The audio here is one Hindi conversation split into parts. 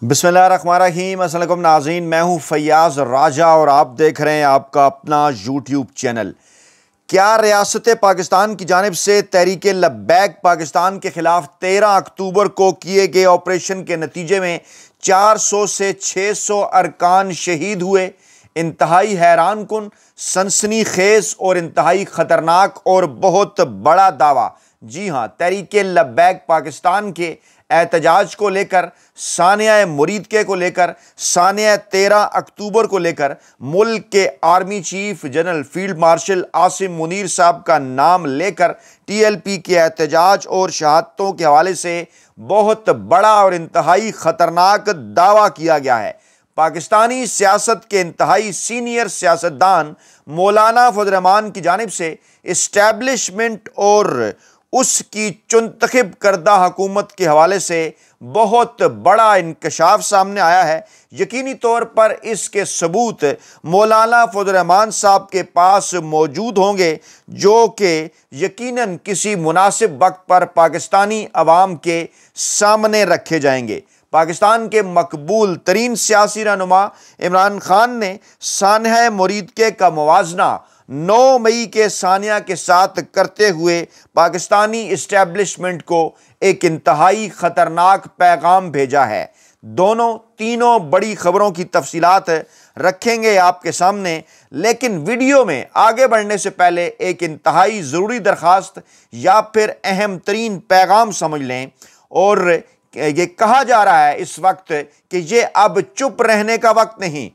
बिस्मिल्लाहिर्रहमानिर्रहीम। अस्सलाम वालेकुम नाज़रीन, मैं हूं फैयाज़ राजा और आप देख रहे हैं आपका अपना यूट्यूब चैनल। क्या रियासत पाकिस्तान की जानिब से तहरीक लब्बैक पाकिस्तान के खिलाफ 13 अक्टूबर को किए गए ऑपरेशन के नतीजे में 400 से 600 अरकान शहीद हुए। इंतहाई हैरान कुन, सनसनीखेज और इंतहाई ख़तरनाक और बहुत बड़ा दावा। जी हाँ, तहरीक लब्बैक पाकिस्तान के एहतजाज को लेकर, सानिया मुरीदके को लेकर, सानिया 13 अक्टूबर को लेकर मुल्क के army chief general field marshal Asim Munir साहब का नाम लेकर TLP के एहतजाज और शहादतों के हवाले से बहुत बड़ा और इंतहाई ख़तरनाक दावा किया गया है। पाकिस्तानी सियासत के इंतहाई सीनियर सियासतदान मौलाना फजल रहमान की जानिब से इस्टेब्लिशमेंट और उसकी चुनतखब करदा हुकूमत के हवाले से बहुत बड़ा इंकशाफ सामने आया है। यकीनी तौर पर इसके सबूत मौलाना फजल रहमान साहब के पास मौजूद होंगे, जो कि यकीनन किसी मुनासिब वक्त पर पाकिस्तानी अवाम के सामने रखे जाएंगे। पाकिस्तान के मकबूल तरीन सियासी रहनुमा इमरान खान ने सानिया मुरीदके का मुवाजना 9 मई के सानिया के साथ करते हुए पाकिस्तानी इस्टेब्लिशमेंट को एक इंतहाई ख़तरनाक पैगाम भेजा है। तीनों बड़ी खबरों की तफसीलात रखेंगे आपके सामने, लेकिन वीडियो में आगे बढ़ने से पहले एक इंतहाई ज़रूरी दरख्वास्त या फिर अहम तरीन पैगाम समझ लें। और ये कहा जा रहा है इस वक्त कि ये अब चुप रहने का वक्त नहीं,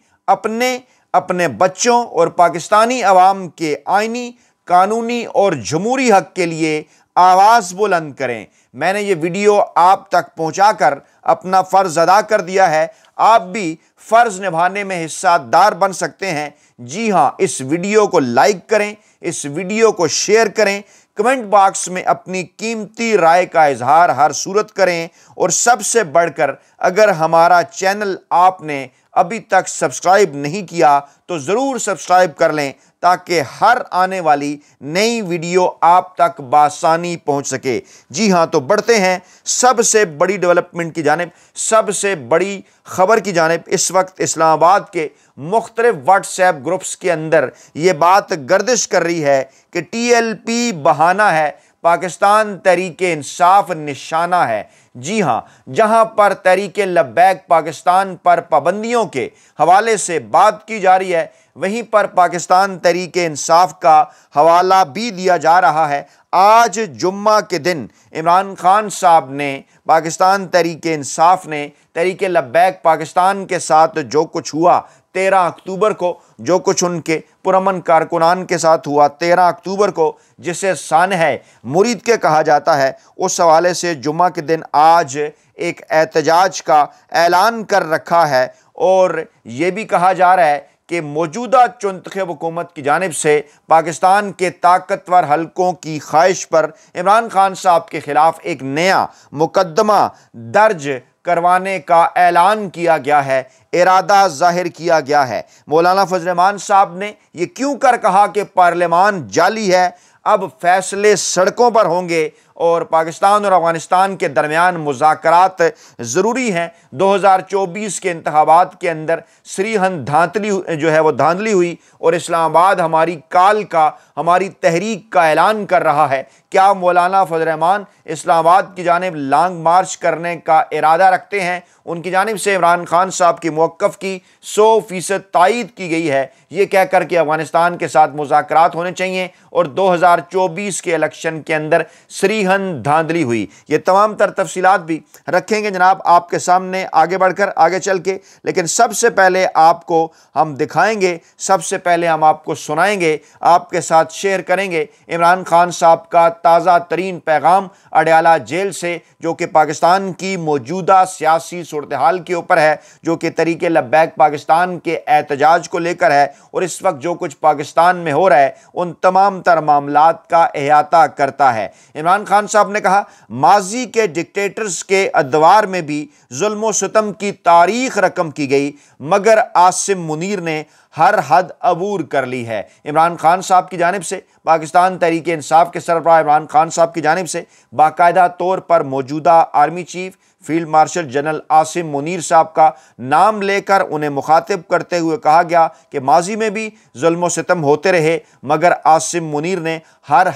अपने बच्चों और पाकिस्तानी अवाम के आइनी, कानूनी और जमहूरी हक के लिए आवाज़ बुलंद करें। मैंने ये वीडियो आप तक पहुंचाकर अपना फ़र्ज़ अदा कर दिया है। आप भी फ़र्ज़ निभाने में हिस्सेदार बन सकते हैं। जी हाँ, इस वीडियो को लाइक करें, इस वीडियो को शेयर करें, कमेंट बॉक्स में अपनी कीमती राय का इजहार हर सूरत करें, और सबसे बढ़कर अगर हमारा चैनल आपने अभी तक सब्सक्राइब नहीं किया तो ज़रूर सब्सक्राइब कर लें, ताकि हर आने वाली नई वीडियो आप तक बासानी पहुंच सके। जी हाँ, तो बढ़ते हैं सबसे बड़ी डेवलपमेंट की जानिब, सबसे बड़ी खबर की जानिब। इस वक्त इस्लामाबाद के मुख्तलिफ व्हाट्सएप ग्रुप्स के अंदर ये बात गर्दिश कर रही है कि TLP बहाना है, पाकिस्तान तहरीक इंसाफ निशाना है। जी हाँ, जहां पर तहरीक लब्बैक पाकिस्तान पर पाबंदियों के हवाले से बात की जा रही है, वहीं पर पाकिस्तान तहरीक इंसाफ का हवाला भी दिया जा रहा है। आज जुम्मा के दिन इमरान खान साहब ने, पाकिस्तान तहरीक इंसाफ ने तहरीक लब्बैक पाकिस्तान के साथ जो कुछ हुआ 13 अक्टूबर को, जो कुछ उनके पुरअमन कारकुनान के साथ हुआ 13 अक्टूबर को, जिसे सानिया मुरीदके कहा जाता है, उस हवाले से जुम्मा के दिन आज एक एहतजाज का ऐलान कर रखा है। और ये भी कहा जा रहा है कि मौजूदा चुनतखब हुकूमत की जानिब से पाकिस्तान के ताकतवर हलकों की ख्वाहिश पर इमरान खान साहब के खिलाफ एक नया मुकदमा दर्ज करवाने का ऐलान किया गया है, इरादा जाहिर किया गया है। मौलाना फजल रहमान साहब ने ये क्यों कर कहा कि पार्लियामान जाली है, अब फैसले सड़कों पर होंगे और पाकिस्तान और अफगानिस्तान के दरमियान मुज़ाकरात ज़रूरी हैं। 2024 के इंतखाबात के अंदर श्रीहन धांधली जो है वो धांधली हुई और इस्लामाबाद हमारी काल का, हमारी तहरीक का ऐलान कर रहा है। क्या मौलाना फजल रहमान इस्लामाबाद की जानिब लॉन्ग मार्च करने का इरादा रखते हैं? उनकी जानिब से इमरान खान साहब की मौक़िफ़ की 100% तायीद की गई है, ये कह कर के अफगानिस्तान के साथ मुज़ाकरात होने चाहिए और 2024 के इलेक्शन के अंदर श्रीहन धांधली हुई। ये तमाम तर तफसीलात भी रखेंगे जनाब आपके सामने आगे बढ़कर, आगे चल के। लेकिन सबसे पहले आपको हम दिखाएंगे, सबसे पहले हम आपको सुनाएंगे, आपके साथ शेयर करेंगे इमरान खान साहब का ताज़ा तरीन पैगाम अडयाला जेल से, जो कि पाकिस्तान की मौजूदा सियासी सूरत हाल के ऊपर है, जो कि तहरीक लब्बैक पाकिस्तान के एहतजाज को लेकर है और इस वक्त जो कुछ पाकिस्तान में हो रहा है उन तमाम तर मामलात का अहाता करता है। इमरान खान साहब ने कहा, माजी के डिक्टेटर्स के अदवार में भी जुल्म व सितम की तारीख रकम की गई, मगर आसिम मुनीर ने हर हद अबूर कर ली है। इमरान खान साहब की जानिब से, पाकिस्तान तहरीक इंसाफ के सरबराह इमरान खान साहब की जानिब से बाकायदा तौर पर मौजूदा army chief field marshal general Asim Munir साहब का नाम लेकर उन्हें मुखातिब करते हुए कहा गया कि माजी में भी जुल्म व सितम होते रहे, मगर आसिम मुनीर ने हर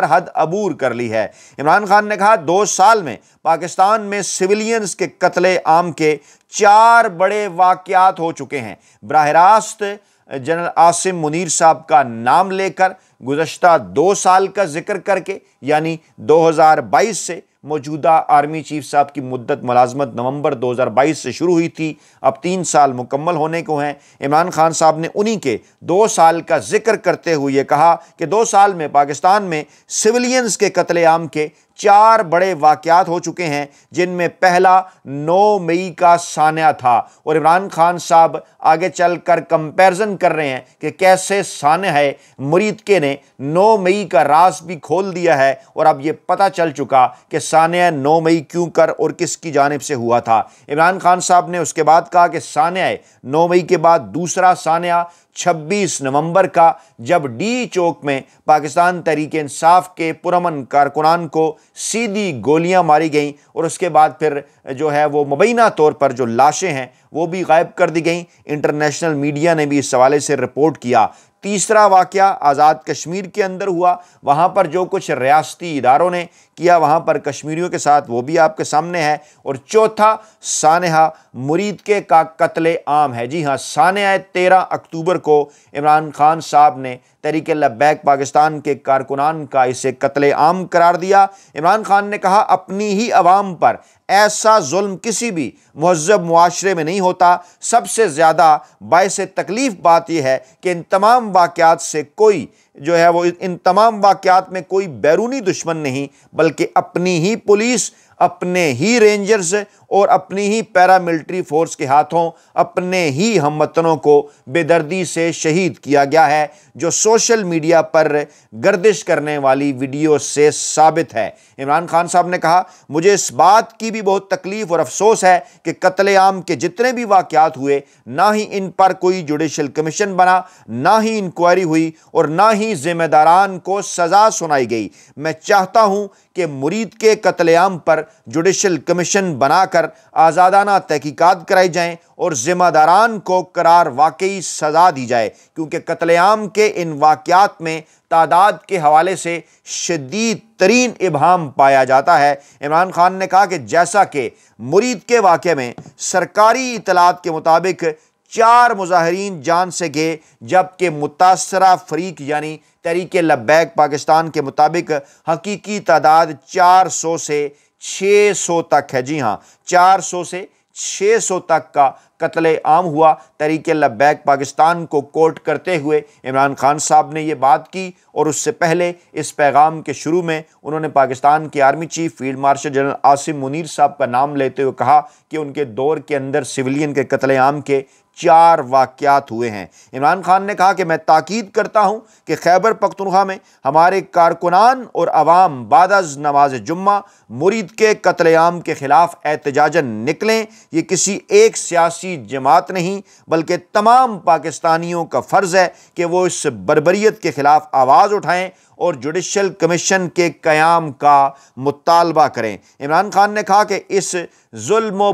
हद अबूर कर ली है। इमरान खान ने कहा 2 साल में पाकिस्तान में सिविलियंस के कत्ले आम के 4 बड़े वाक़यात हो चुके हैं। बराह रास्त जनरल आसिम मुनीर साहब का नाम लेकर गुज़श्ता 2 साल का जिक्र करके, यानी 2022 से मौजूदा आर्मी चीफ साहब की मुद्दत मुलाजमत नवंबर 2022 से शुरू हुई थी, अब 3 साल मुकम्मल होने को हैं। इमरान खान साहब ने उन्हीं के 2 साल का जिक्र करते हुए ये कहा कि 2 साल में पाकिस्तान में सिविलियंस के कत्लेआम के 4 बड़े वाक़यात हो चुके हैं, जिनमें पहला 9 मई का सान्या था। और इमरान खान साहब आगे चलकर कंपैरिजन कर रहे हैं कि कैसे सान्या है मुरीद के ने 9 मई का राज भी खोल दिया है, और अब ये पता चल चुका कि सान्या 9 मई क्यों कर और किसकी जानिब से हुआ था। इमरान खान साहब ने उसके बाद कहा कि सान्या 9 मई के बाद दूसरा सान्या 26 नवंबर का, जब डी चौक में पाकिस्तान तहरीक इंसाफ के पुरअमन कारकुनान को सीधी गोलियां मारी गईं, और उसके बाद फिर जो है वो मुबैना तौर पर जो लाशें हैं वो भी गायब कर दी गईं। इंटरनेशनल मीडिया ने भी इस हवाले से रिपोर्ट किया। तीसरा वाक़या आज़ाद कश्मीर के अंदर हुआ, वहाँ पर जो कुछ रियासती इदारों ने किया वहाँ पर कश्मीरियों के साथ, वो भी आपके सामने है। और चौथा सान्या मुरीद के का कत्ले आम है। जी हाँ, सान्या 13 अक्टूबर को इमरान खान साहब ने तहरीक लब्बैक पाकिस्तान के कारकुनान का इसे कत्ले आम करार दिया। इमरान खान ने कहा अपनी ही अवाम पर ऐसा जुल्म किसी भी मुहज़्ज़ब मुआशरे में नहीं होता। सबसे ज़्यादा बाइस तकलीफ़ बात यह है कि इन तमाम वाक़यात से कोई जो है वो इन तमाम वाक़यात में कोई बैरूनी दुश्मन नहीं, बल्कि अपनी ही पुलिस, अपने ही रेंजर्स और अपनी ही पैरामिलिट्री फोर्स के हाथों अपने ही हमवतनों को बेदर्दी से शहीद किया गया है, जो सोशल मीडिया पर गर्दिश करने वाली वीडियो से साबित है। इमरान खान साहब ने कहा मुझे इस बात की भी बहुत तकलीफ़ और अफसोस है कि कत्लेआम के जितने भी वाक़यात हुए, ना ही इन पर कोई जुडिशल कमीशन बना, ना ही इंक्वायरी हुई और ना ही ज़िम्मेदारान को सज़ा सुनाई गई। मैं चाहता हूँ कि मुरीद के कत्लेआम पर जुडिशल कमीशन बनाकर आज़ादाना तहकीकात कराई जाएं और ज़िम्मेदारान को करार वाकई सज़ा दी जाए, क्योंकि कत्लेआम के इन वाक़यात में तादाद के हवाले से शदीद तरीन इबहम पाया जाता है। इमरान खान ने कहा कि जैसा कि मुरीद के वाक़े में सरकारी इतलात के मुताबिक 4 मुजाहिरीन जान से गए, जबकि मुतासरा फरीक यानी तहरीक लब्बैक पाकिस्तान के मुताबिक हकीकी तादाद 400 से 600 तक है। जी हाँ, 400 से 600 तक का कत्ले आम हुआ। तहरीक लब्बैक पाकिस्तान को कोट करते हुए इमरान खान साहब ने ये बात की, और उससे पहले इस पैगाम के शुरू में उन्होंने पाकिस्तान के army chief field marshal general Asim Munir साहब का नाम लेते हुए कहा कि उनके दौर के अंदर सिविलियन के कत्ले आम के 4 वाक़यात हुए हैं। इमरान खान ने कहा कि मैं ताकीद करता हूँ कि खैबर पख्तूनख्वा में हमारे कारकुनान और अवाम बादअज़ नमाज जुम्मा मुरीद के कत्लेआम के ख़िलाफ़ एहतजाजन निकलें। ये किसी एक सियासी जमात नहीं, बल्कि तमाम पाकिस्तानियों का फ़र्ज़ है कि वो इस बर्बरियत के ख़िलाफ़ आवाज़ उठाएँ और जुडिशल कमीशन के क़याम का मुतालबा करें। इमरान खान ने कहा कि इस जुल्म व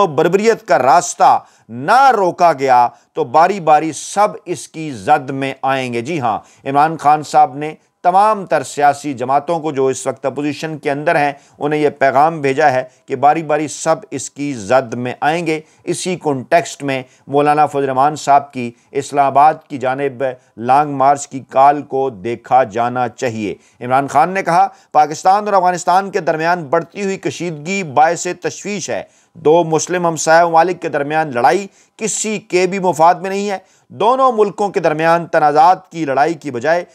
बर्बरियत का रास्ता ना रोका गया तो बारी बारी सब इसकी जद में आएंगे। जी हाँ, इमरान खान साहब ने तमाम तर सियासी जमातों को जो इस वक्त अपोजिशन के अंदर हैं उन्हें यह पैगाम भेजा है कि बारी बारी सब इसकी जद में आएंगे। इसी कॉन्टेक्स्ट में मौलाना फजल रहमान साहब की इस्लामाबाद की जानिब लॉन्ग मार्च की कॉल को देखा जाना चाहिए। इमरान खान ने कहा पाकिस्तान और अफगानिस्तान के दरमियान बढ़ती हुई कशीदगी बायस तशवीश है। 2 मुस्लिम हमसाया ममालिक के दरमियान लड़ाई किसी के भी मुफाद में नहीं है। दोनों मुल्कों के दरमियान तनाज़ात की लड़ाई की बजाय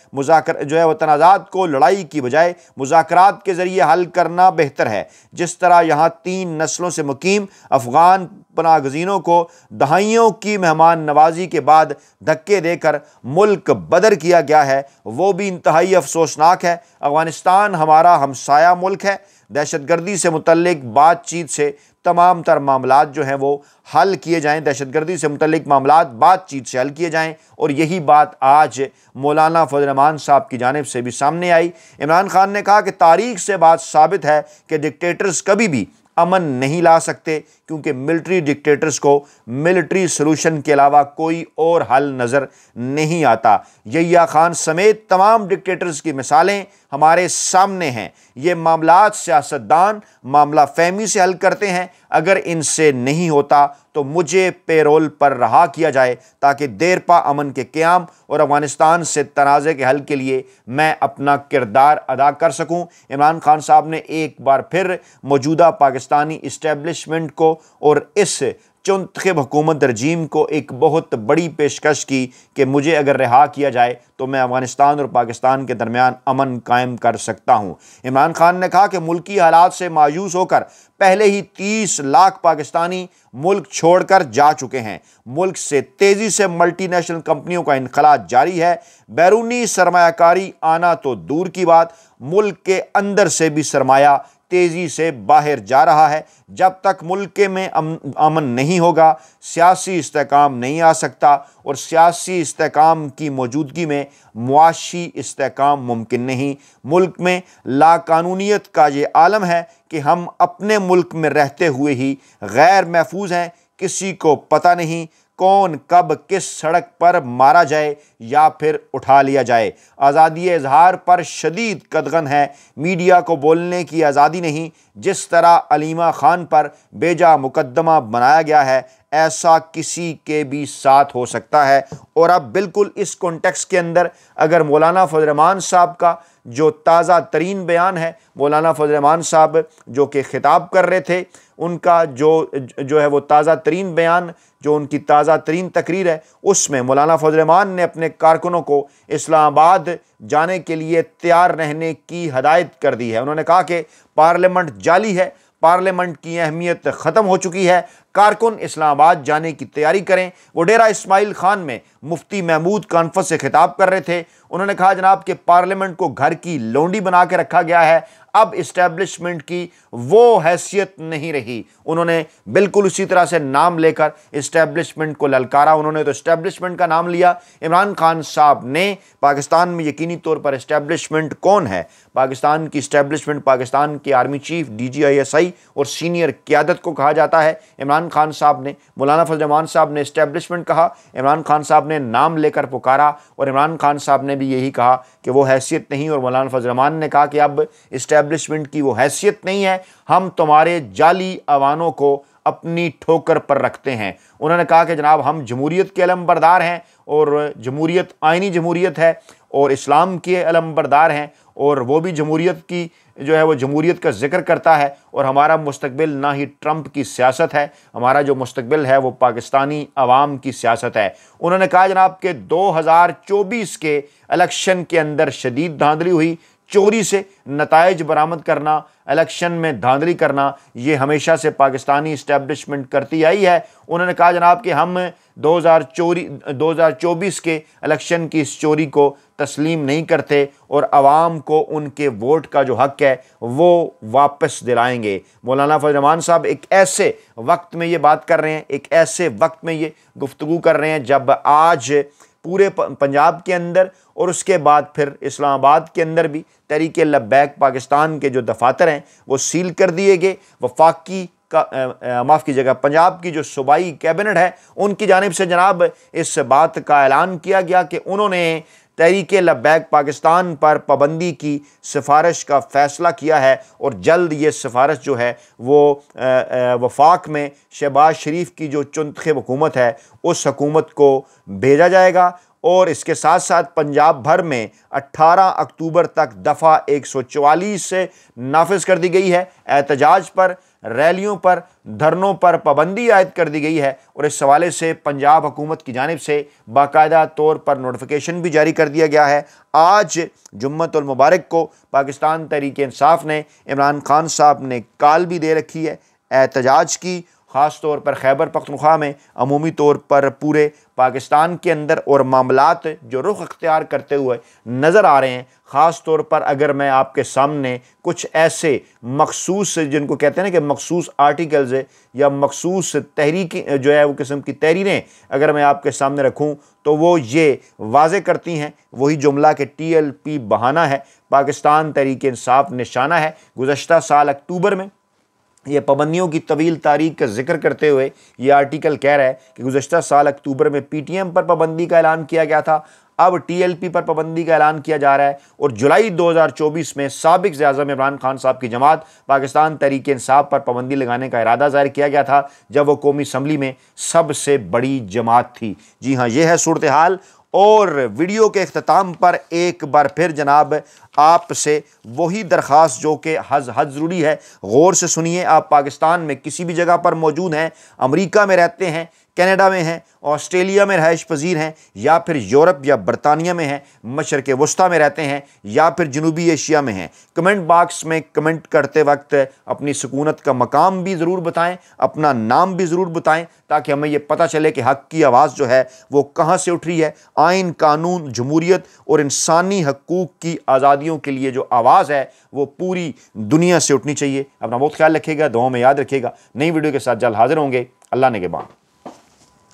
तनाज़ात को लड़ाई की बजाय मुज़ाकरात के ज़रिए हल करना बेहतर है। जिस तरह यहाँ 3 नस्लों से मुकीम अफ़गान पनागज़ीनों को दहाइयों की मेहमान नवाजी के बाद धक्के देकर मुल्क बदर किया गया है, वो भी इंतहाई अफसोसनाक है। अफ़गानिस्तान हमारा हमसाया मुल्क है, दहशतगर्दी से मुतल्लिक बातचीत से तमाम तर मामलात जो हैं वो हल किए जाएं, दहशतगर्दी से मुतल्लिक मामलात बातचीत से हल किए जाएं। और यही बात आज मौलाना फजल रहमान साहब की जानिब से भी सामने आई। इमरान खान ने कहा कि तारीख से बात साबित है कि डिक्टेटर्स कभी भी अमन नहीं ला सकते, क्योंकि मिलिट्री डिक्टेटर्स को मिलिट्री सलूशन के अलावा कोई और हल नज़र नहीं आता। यहिया खान समेत तमाम डिक्टेटर्स की मिसालें हमारे सामने हैं। ये मामलात सियासतदान मामला फहमी से हल करते हैं, अगर इनसे नहीं होता तो मुझे पेरोल पर रहा किया जाए ताकि देरपा अमन के क़याम और अफ़गानिस्तान से तनाज़े के हल के लिए मैं अपना किरदार अदा कर सकूं। इमरान खान साहब ने एक बार फिर मौजूदा पाकिस्तानी इस्टेब्लिशमेंट को और इस चुंतखब हुकूमत रजीम को एक बहुत बड़ी पेशकश की कि मुझे अगर रिहा किया जाए तो मैं अफ़गानिस्तान और पाकिस्तान के दरमियान अमन कायम कर सकता हूँ। इमरान खान ने कहा कि मुल्की हालात से मायूस होकर पहले ही 30 लाख पाकिस्तानी मुल्क छोड़कर जा चुके हैं। मुल्क से तेज़ी से मल्टीनेशनल कंपनियों का इनखला जारी है। बैरूनी सरमायाकारी आना तो दूर की बात, मुल्क के अंदर से भी सरमाया तेज़ी से बाहर जा रहा है। जब तक मुल्क में अमन नहीं होगा, सियासी इस्तेहकाम नहीं आ सकता, और सियासी इस्तेहकाम की मौजूदगी में मुआशी इस्तेहकाम मुमकिन नहीं। मुल्क में लाकानूनियत का ये आलम है कि हम अपने मुल्क में रहते हुए ही गैर महफूज हैं। किसी को पता नहीं कौन कब किस सड़क पर मारा जाए या फिर उठा लिया जाए। आज़ादी इज़हार पर शदीद कदगन है। मीडिया को बोलने की आज़ादी नहीं। जिस तरह अलीमा खान पर बेजा मुकदमा बनाया गया है, ऐसा किसी के भी साथ हो सकता है। और अब बिल्कुल इस कॉन्टेक्स्ट के अंदर अगर मौलाना फजल रहमान साहब का जो ताज़ा तरीन बयान है, मौलाना फजल रहमान साहब जो कि खिताब कर रहे थे, उनका जो है वो ताज़ा तरीन बयान, जो उनकी ताज़ा तरीन तकरीर है, उसमें मौलाना फजल रहमान ने अपने कारकुनों को इस्लामाबाद जाने के लिए तैयार रहने की हदायत कर दी है। उन्होंने कहा कि पार्लियामेंट जाली है, पार्लियामेंट की अहमियत ख़त्म हो चुकी है, कारकुन इस्लामाबाद जाने की तैयारी करें। वो डेरा इस्माइल खान में मुफ्ती महमूद कॉन्फ्रेंस से खिताब कर रहे थे। उन्होंने कहा जनाब कि पार्लियामेंट को घर की लोंडी बना के रखा गया है, अब इस्टेब्लिशमेंट की वो हैसियत नहीं रही। उन्होंने बिल्कुल उसी तरह से नाम लेकर इस्टेब्लिशमेंट को ललकारा। उन्होंने तो इस्टेब्लिशमेंट का नाम लिया। इमरान खान साहब ने पाकिस्तान में यकीनी तौर पर इस्टेब्लिशमेंट कौन है, पाकिस्तान की इस्टेब्लिशमेंट पाकिस्तान के आर्मी चीफ DGISI और सीनियर क़यादत को कहा जाता है। इमरान खान साहब ने, मौलाना फजल रहमान साहब ने इस्टेब्लिशमेंट कहा, इमरान खान साहब ने नाम लेकर पुकारा, और इमरान खान साहब ने भी यही कहा कि वो हैसियत नहीं। और मौलाना फजल रहमान ने कहा कि अब इस्टेब्लिशमेंट की वो हैसियत नहीं है, हम तुम्हारे जाली अवानों को अपनी ठोकर पर रखते हैं। उन्होंने कहा कि जनाब हम जमहूरियत के अलमबरदार हैं, और जमहूरियत आइनी जमहूरियत है, और इस्लाम के अलमबरदार हैं, और वो भी जमहूरियत की जो है वो जमहूरियत का जिक्र करता है। और हमारा मुस्तकबिल ना ही ट्रंप की सियासत है, हमारा जो मुस्तकबिल है वो पाकिस्तानी अवाम की सियासत है। उन्होंने कहा जनाब कि 2024 के इलेक्शन के अंदर शदीद धांधली हुई, चोरी से नताइज बरामद करना, इलेक्शन में धांधली करना, ये हमेशा से पाकिस्तानी इस्टेब्लिशमेंट करती आई है। उन्होंने कहा जनाब कि हम 2024 के इलेक्शन की इस चोरी को तस्लीम नहीं करते, और आवाम को उनके वोट का जो हक़ है वो वापस दिलाएंगे। मौलाना फजल रहमान साहब एक ऐसे वक्त में ये बात कर रहे हैं, एक ऐसे वक्त में ये गुफ्तगू कर रहे हैं जब आज पूरे पंजाब के अंदर और उसके बाद फिर इस्लामाबाद के अंदर भी तहरीक लब्बैक पाकिस्तान के जो दफातर हैं वो सील कर दिए गए। वफाकी का माफ़ कीजिएगा, पंजाब की जो सूबाई कैबिनेट है उनकी जानिब से जनाब इस बात का ऐलान किया गया कि उन्होंने तहरीक लब्बैक पाकिस्तान पर पाबंदी की सिफारिश का फ़ैसला किया है, और जल्द ये सिफारिश जो है वो वफाक में शहबाज शरीफ की जो चुंतखब हुकूमत है उस हुकूमत को भेजा जाएगा। और इसके साथ साथ पंजाब भर में 18 अक्टूबर तक दफ़ा 144 से नाफिज कर दी गई है। एहतजाज पर, रैलियों पर, धरनों पर पाबंदी आयद कर दी गई है, और इस हवाले से पंजाब हुकूमत की जानिब से बाकायदा तौर पर नोटिफिकेशन भी जारी कर दिया गया है। आज जुम्मतुल मुबारक को पाकिस्तान तहरीक इंसाफ ने, इमरान खान साहब ने कॉल भी दे रखी है एहतजाज की। ख़ास तौर पर खैबर पख्तूनख्वा में, अमूमी तौर पर पूरे पाकिस्तान के अंदर, और मामलात जो रुख अख्तियार करते हुए नज़र आ रहे हैं। ख़ास तौर पर अगर मैं आपके सामने कुछ ऐसे मखसूस, जिनको कहते हैं ना कि मखसूस आर्टिकल्स है या मखसूस तहरीक जो है वो किस्म की तहरीरें अगर मैं आपके सामने रखूं, तो वो ये वाज़े करती हैं वही जुमला कि TLP बहाना है, पाकिस्तान तहरीक इंसाफ निशाना है। गुज़श्ता साल अक्टूबर में ये पाबंदियों की तवील तारीख का जिक्र करते हुए ये आर्टिकल कह रहा है कि गुज़श्ता साल अक्टूबर में PTM पर पाबंदी का ऐलान किया गया था, अब TLP पर पाबंदी का ऐलान किया जा रहा है। और जुलाई 2024 में साबिक वज़ीर-ए-आज़म इमरान खान साहब की जमात पाकिस्तान तहरीक इंसाफ पर पाबंदी लगाने का इरादा ज़ाहिर किया गया था, जब वो कौमी असम्बली में सबसे बड़ी जमात थी। जी हाँ, ये है सूरत हाल। और वीडियो के अख्ताम पर एक बार फिर जनाब आपसे वही दरख्वास्त जो कि हद ज़रूरी है, गौर से सुनिए। आप पाकिस्तान में किसी भी जगह पर मौजूद हैं, अमेरिका में रहते हैं, कनाडा में हैं, ऑस्ट्रेलिया में रहाइश पजीर हैं, या फिर यूरोप या बरतानिया में हैं, मशरक़ वस्ता में रहते हैं, या फिर जनूबी एशिया में हैं, कमेंट बॉक्स में कमेंट करते वक्त अपनी सुकूनत का मकाम भी ज़रूर बताएं, अपना नाम भी ज़रूर बताएं, ताकि हमें यह पता चले कि हक़ की आवाज़ जो है वो कहाँ से उठ रही है। आइन, कानून, जमहूरियत और इंसानी हकूक़ की आज़ादियों के लिए जो आवाज़ है वो पूरी दुनिया से उठनी चाहिए। अपना बहुत ख्याल रखिएगा, दुआओं में याद रखिएगा। नई वीडियो के साथ जल्द हाजिर होंगे। अल्लाह ने के बाद।